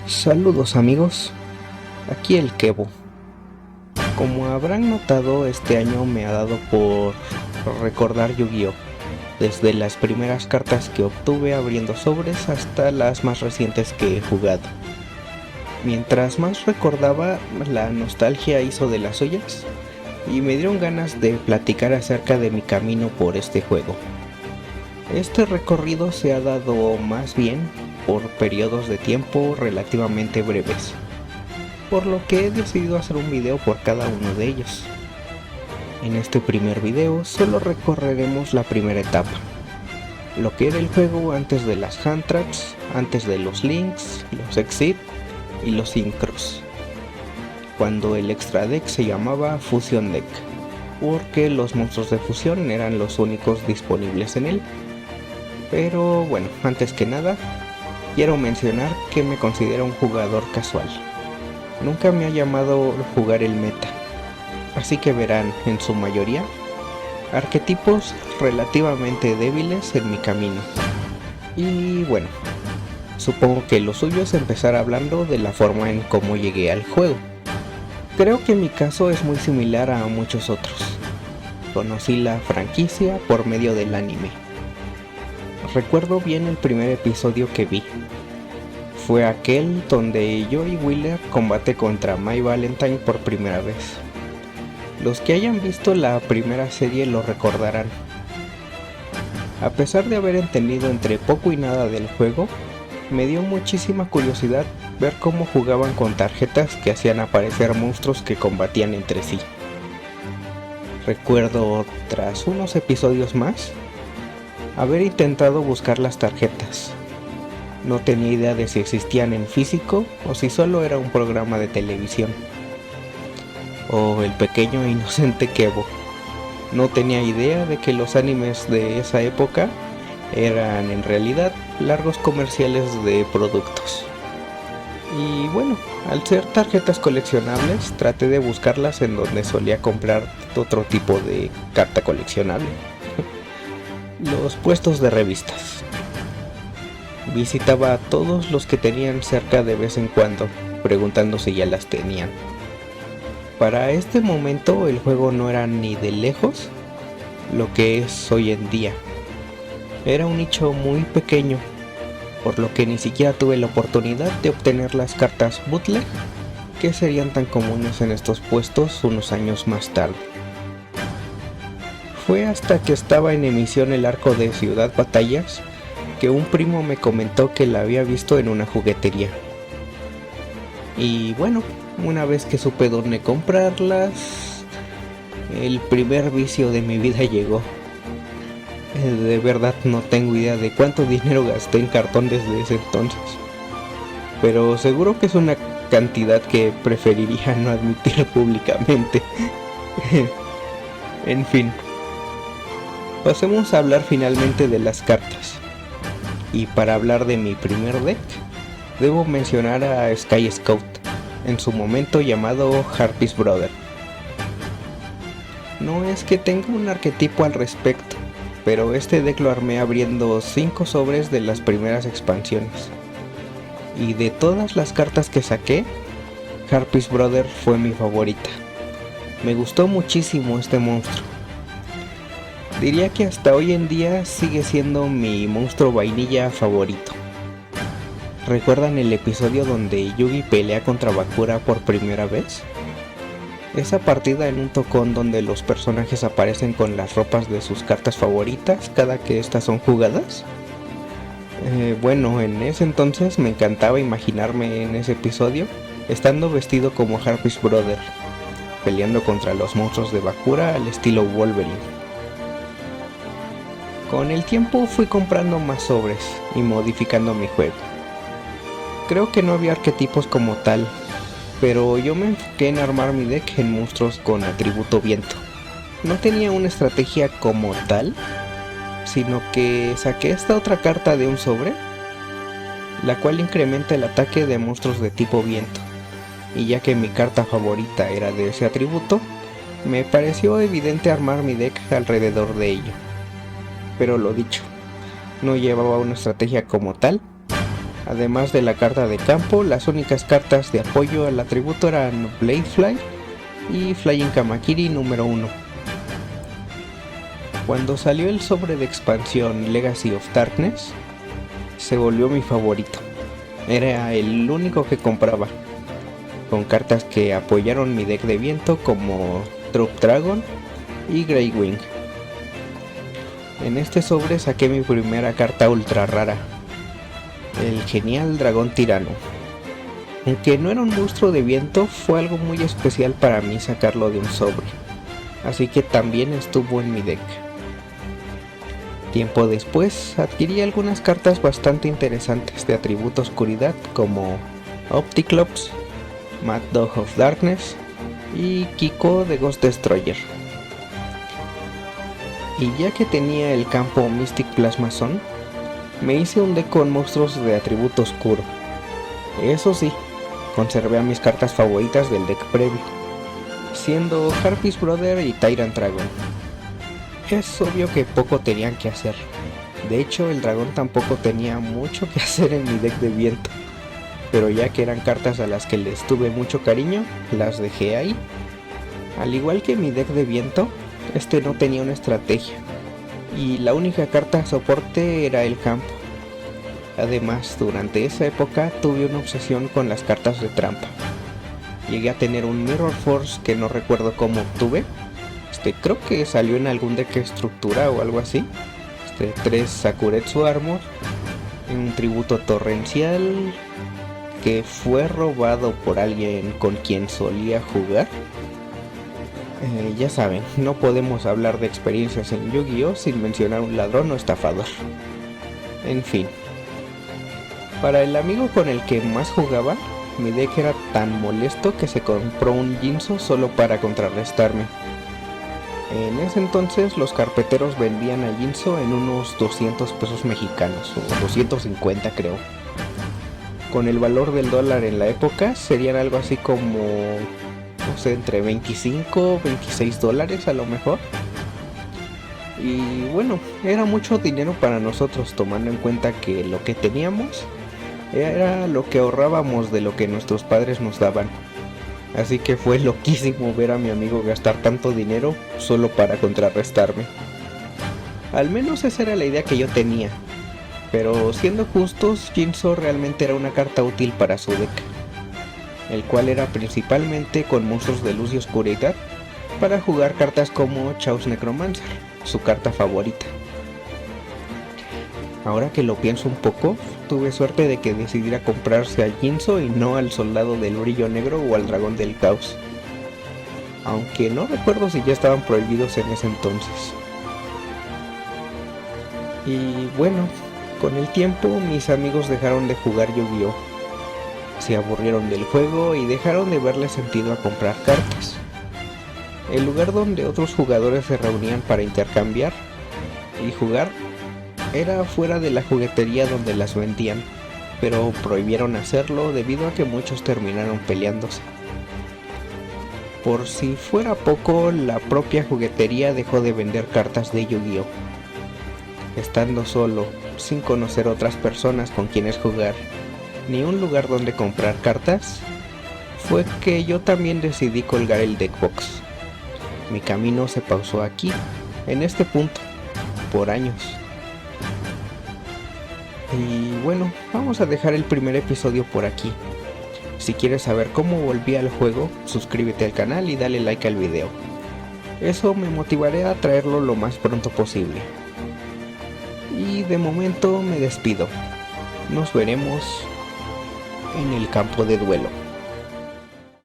Saludos amigos, aquí el Kevo. Como habrán notado, este año me ha dado por recordar Yu-Gi-Oh! Desde las primeras cartas que obtuve abriendo sobres hasta las más recientes que he jugado. Mientras más recordaba, la nostalgia hizo de las suyas y me dieron ganas de platicar acerca de mi camino por este juego. Este recorrido se ha dado más bien por periodos de tiempo relativamente breves, por lo que he decidido hacer un video por cada uno de ellos. En este primer video solo recorreremos la primera etapa, lo que era el juego antes de las hand traps, antes de los links, los exit y los synchros, cuando el extra deck se llamaba Fusion Deck, porque los monstruos de fusión eran los únicos disponibles en él. Pero bueno, antes que nada, quiero mencionar que me considero un jugador casual. Nunca me ha llamado jugar el meta, así que verán, en su mayoría, arquetipos relativamente débiles en mi camino. Y bueno, supongo que lo suyo es empezar hablando de la forma en cómo llegué al juego. Creo que mi caso es muy similar a muchos otros. Conocí la franquicia por medio del anime. Recuerdo bien el primer episodio que vi. Fue aquel donde Joey Wheeler combate contra My Valentine por primera vez. Los que hayan visto la primera serie lo recordarán. A pesar de haber entendido entre poco y nada del juego, me dio muchísima curiosidad ver cómo jugaban con tarjetas que hacían aparecer monstruos que combatían entre sí. Recuerdo, tras unos episodios más, haber intentado buscar las tarjetas. No tenía idea de si existían en físico o si solo era un programa de televisión. El pequeño e inocente Kevo no tenía idea de que los animes de esa época eran en realidad largos comerciales de productos. Y bueno, al ser tarjetas coleccionables, traté de buscarlas en donde solía comprar otro tipo de carta coleccionable. Los puestos de revistas. Visitaba a todos los que tenían cerca de vez en cuando, preguntando si ya las tenían. Para este momento el juego no era ni de lejos lo que es hoy en día. Era un nicho muy pequeño, por lo que ni siquiera tuve la oportunidad de obtener las cartas bootleg que serían tan comunes en estos puestos unos años más tarde. Fue hasta que estaba en emisión el arco de Ciudad Batallas que un primo me comentó que la había visto en una juguetería. Y bueno, una vez que supe dónde comprarlas, el primer vicio de mi vida llegó. De verdad no tengo idea de cuánto dinero gasté en cartón desde ese entonces, pero seguro que es una cantidad que preferiría no admitir públicamente. En fin, pasemos a hablar finalmente de las cartas. Y para hablar de mi primer deck, debo mencionar a Sky Scout, en su momento llamado Harpies Brother. No es que tenga un arquetipo al respecto, pero este deck lo armé abriendo 5 sobres de las primeras expansiones. Y de todas las cartas que saqué, Harpies Brother fue mi favorita. Me gustó muchísimo este monstruo. Diría que hasta hoy en día sigue siendo mi monstruo vainilla favorito. ¿Recuerdan el episodio donde Yugi pelea contra Bakura por primera vez? Esa partida en un tocón donde los personajes aparecen con las ropas de sus cartas favoritas cada que estas son jugadas. Bueno, en ese entonces me encantaba imaginarme en ese episodio estando vestido como Harpies Brother, peleando contra los monstruos de Bakura al estilo Wolverine. Con el tiempo fui comprando más sobres y modificando mi juego. Creo que no había arquetipos como tal, pero yo me enfoqué en armar mi deck en monstruos con atributo viento. No tenía una estrategia como tal, sino que saqué esta otra carta de un sobre, la cual incrementa el ataque de monstruos de tipo viento. Y ya que mi carta favorita era de ese atributo, me pareció evidente armar mi deck alrededor de ello. Pero lo dicho, no llevaba una estrategia como tal, Además de la carta de campo, las únicas cartas de apoyo al atributo eran Bladefly y Flying Kamakiri número 1. Cuando salió el sobre de expansión Legacy of Darkness, se volvió mi favorito. Era el único que compraba, con cartas que apoyaron mi deck de viento como Troop Dragon y Greywing. En este sobre saqué mi primera carta ultra rara, el genial dragón tirano. Aunque no era un monstruo de viento, fue algo muy especial para mí sacarlo de un sobre, así que también estuvo en mi deck. Tiempo después adquirí algunas cartas bastante interesantes de atributo oscuridad como Opticlops, Mad Dog of Darkness y Kiko de Ghost Destroyer. Y ya que tenía el campo Mystic Plasma Zone, me hice un deck con monstruos de atributo oscuro. Eso sí, conservé a mis cartas favoritas del deck previo, siendo Harpy's Brother y Tyrant Dragon. Es obvio que poco tenían que hacer. De hecho, el dragón tampoco tenía mucho que hacer en mi deck de viento, pero ya que eran cartas a las que les tuve mucho cariño, las dejé ahí. Al igual que mi deck de viento, este no tenía una estrategia, y la única carta soporte era el campo. Además, durante esa época tuve una obsesión con las cartas de trampa. Llegué a tener un Mirror Force que no recuerdo cómo obtuve. Creo que salió en algún deck estructura o algo así. 3 Sakuretsu Armor, un tributo torrencial que fue robado por alguien con quien solía jugar. Ya saben, no podemos hablar de experiencias en Yu-Gi-Oh sin mencionar un ladrón o estafador. En fin, para el amigo con el que más jugaba, mi deck era tan molesto que se compró un Jinzo solo para contrarrestarme. En ese entonces los carpeteros vendían a Jinzo en unos 200 pesos mexicanos, o 250 creo. Con el valor del dólar en la época serían algo así como, no sé, entre 25 y 26 dólares a lo mejor. Y bueno, era mucho dinero para nosotros, tomando en cuenta que lo que teníamos era lo que ahorrábamos de lo que nuestros padres nos daban. Así que fue loquísimo ver a mi amigo gastar tanto dinero solo para contrarrestarme. Al menos esa era la idea que yo tenía. Pero siendo justos, Jinzo realmente era una carta útil para su deck, el cual era principalmente con monstruos de luz y oscuridad para jugar cartas como Chaos Necromancer, su carta favorita. Ahora que lo pienso un poco, tuve suerte de que decidiera comprarse a Jinzo y no al Soldado del Brillo Negro o al Dragón del Caos. Aunque no recuerdo si ya estaban prohibidos en ese entonces. Y bueno, con el tiempo mis amigos dejaron de jugar Yu-Gi-Oh! Se aburrieron del juego y dejaron de verle sentido a comprar cartas. El lugar donde otros jugadores se reunían para intercambiar y jugar era fuera de la juguetería donde las vendían, pero prohibieron hacerlo debido a que muchos terminaron peleándose. Por si fuera poco, la propia juguetería dejó de vender cartas de Yu-Gi-Oh! Estando solo, sin conocer otras personas con quienes jugar, ni un lugar donde comprar cartas, fue que yo también decidí colgar el deckbox. Mi camino se pausó aquí, en este punto, por años. Y bueno, vamos a dejar el primer episodio por aquí. Si quieres saber cómo volví al juego, suscríbete al canal y dale like al video. Eso me motivará a traerlo lo más pronto posible. Y de momento me despido. Nos veremos en el campo de duelo.